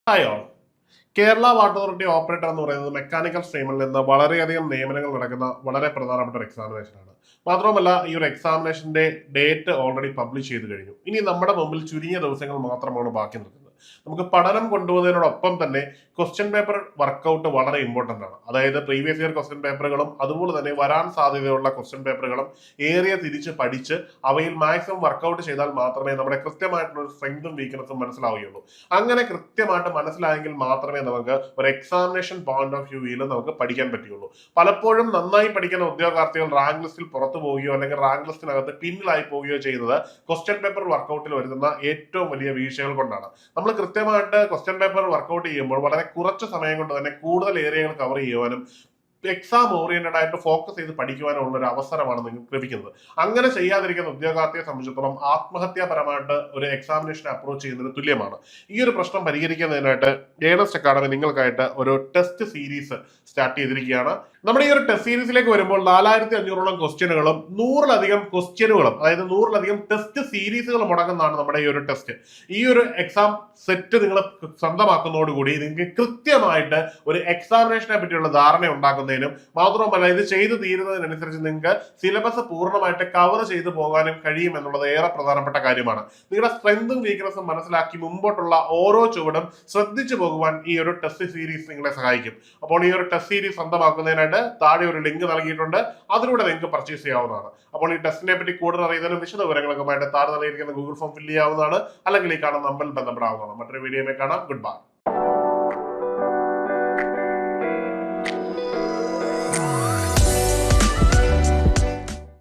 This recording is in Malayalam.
Hi all. Kerala water authority operator എന്ന് പറയുന്നത് മെക്കാനിക്കൽ സ്ട്രീമിൽ നിന്ന് വളരെയധികം നിയമനങ്ങൾ നടക്കുന്ന വളരെ പ്രധാനപ്പെട്ട ഒരു എക്സാമിനേഷൻ ആണ്. മാത്രമല്ല ഈ ഒരു എക്സാമിനേഷന്റെ ഡേറ്റ് ഓൾറെഡി പബ്ലിഷ് ചെയ്ത് കഴിഞ്ഞു. ഇനി നമ്മുടെ മുമ്പിൽ ചുരുങ്ങിയ ദിവസങ്ങൾ മാത്രമാണ് ബാക്കി നിൽക്കുന്നത്. നമുക്ക് പഠനം കൊണ്ടുപോകുന്നതിനോടൊപ്പം തന്നെ ക്വസ്റ്റ്യൻ പേപ്പർ വർക്കൗട്ട് വളരെ ഇമ്പോർട്ടന്റ് ആണ്. അതായത് പ്രീവിയസ് ഇയർ ക്വസ്റ്റ്യൻ പേപ്പറുകളും അതുപോലെ തന്നെ വരാൻ സാധ്യതയുള്ള ക്വസ്റ്റ്യൻ പേപ്പറുകളും ഏറിയ തിരിച്ച് പഠിച്ച് അവയിൽ മാക്സിമം വർക്കൗട്ട് ചെയ്താൽ മാത്രമേ നമ്മുടെ കൃത്യമായിട്ടുള്ള സ്ട്രെങ്തും വീക്ക്നെസ്സും മനസ്സിലാവുകയുള്ളൂ. അങ്ങനെ കൃത്യമായിട്ട് മനസ്സിലായെങ്കിൽ മാത്രമേ നമുക്ക് ഒരു എക്സാമിനേഷൻ പോയിന്റ് ഓഫ് വ്യൂവിൽ നമുക്ക് പഠിക്കാൻ പറ്റുകയുള്ളൂ. പലപ്പോഴും നന്നായി പഠിക്കുന്ന ഉദ്യോഗാർത്ഥികൾ റാങ്ക് ലിസ്റ്റിൽ പുറത്തു പോവുകയോ അല്ലെങ്കിൽ റാങ്ക് ലിസ്റ്റിനകത്ത് പിന്നിലായി പോവുകയോ ചെയ്യുന്നത് ക്വസ്റ്റ്യൻ പേപ്പർ വർക്കൗട്ടിൽ വരുന്ന ഏറ്റവും വലിയ വീഴ്ചകൾ കൊണ്ടാണ്. നമ്മൾ കൃത്യമായിട്ട് ക്വസ്റ്റ്യൻ പേപ്പർ വർക്കൗട്ട് ചെയ്യുമ്പോൾ വളരെ കുറച്ച് സമയം കൊണ്ട് തന്നെ കൂടുതൽ ഏരിയകൾ കവർ ചെയ്യുവാനും എക്സാം ഓറിയന്റഡ് ആയിട്ട് ഫോക്കസ് ചെയ്ത് പഠിക്കുവാനുള്ള ഒരു അവസരമാണ് നിങ്ങൾക്ക് ലഭിക്കുന്നത്. അങ്ങനെ ചെയ്യാതിരിക്കുന്ന ഉദ്യോഗാർത്ഥിയെ സംബന്ധിച്ചിടത്തോളം ആത്മഹത്യാപരമായിട്ട് ഒരു എക്സാമിനേഷൻ അപ്രോച്ച് ചെയ്യുന്നതിന് തുല്യമാണ്. ഈ ഒരു പ്രശ്നം പരിഹരിക്കുന്നതിനായിട്ട് ഏണസ്റ്റ് അക്കാഡമി നിങ്ങൾക്കായിട്ട് ഒരു ടെസ്റ്റ് സീരീസ് സ്റ്റാർട്ട് ചെയ്തിരിക്കുകയാണ്. നമ്മുടെ ഈ ഒരു ടെസ്റ്റ് സീരീസിലേക്ക് വരുമ്പോൾ 4500ഓളം ക്വസ്റ്റ്യനുകളും 100ലധികം ക്വസ്റ്റ്യനുകളും അതായത് 100ലധികം ടെസ്റ്റ് സീരീസുകളും അടങ്ങുന്നതാണ് നമ്മുടെ ഈ ഒരു ടെസ്റ്റ്. ഈ ഒരു എക്സാം സെറ്റ് നിങ്ങൾ സ്വന്തമാക്കുന്നതോടുകൂടി നിങ്ങൾക്ക് കൃത്യമായിട്ട് ഒരു എക്സാമിനേഷനെ പറ്റിയുള്ള ധാരണ ഉണ്ടാക്കുന്നതിനും മാത്രമല്ല ഇത് ചെയ്തു തീരുന്നതിനനുസരിച്ച് നിങ്ങൾക്ക് സിലബസ് പൂർണ്ണമായിട്ട് കവർ ചെയ്തു പോകാനും കഴിയും എന്നുള്ളത് ഏറെ പ്രധാനപ്പെട്ട കാര്യമാണ്. നിങ്ങളുടെ സ്ട്രെങ്തും വീക്ക്നെസ്സും മനസ്സിലാക്കി മുമ്പോട്ടുള്ള ഓരോ ചുവടും ശ്രദ്ധിച്ചു പോകുവാൻ ഈ ഒരു ടെസ്റ്റ് സീരീസ് നിങ്ങളെ സഹായിക്കും. അപ്പോൾ ഈ ഒരു ടെസ്റ്റ് സീരീസ് സ്വന്തമാക്കുന്നതിനായിട്ട് താഴെ ഒരു ലിങ്ക് നൽകിയിട്ടുണ്ട്. അതിലൂടെ നിങ്ങൾക്ക് പർച്ചേസ് ചെയ്യാവുന്നതാണ്. അപ്പോൾ ഈ ടെസ്റ്റിനെ പറ്റി കൂടുതൽ അറിയുന്നതിനും വിശദ വിവരങ്ങൾക്കുമായിട്ട് താഴെ നൽകിയിരിക്കുന്ന ഗൂഗിൾ ഫോം ഫില്ല് ചെയ്യാവുന്നതാണ്. അല്ലെങ്കിൽ ഈ കാണുന്ന നമ്പറിൽ ബന്ധപ്പെടാവുന്നതാണ്. മറ്റൊരു വീഡിയോയിൽ കാണാം. Good bye.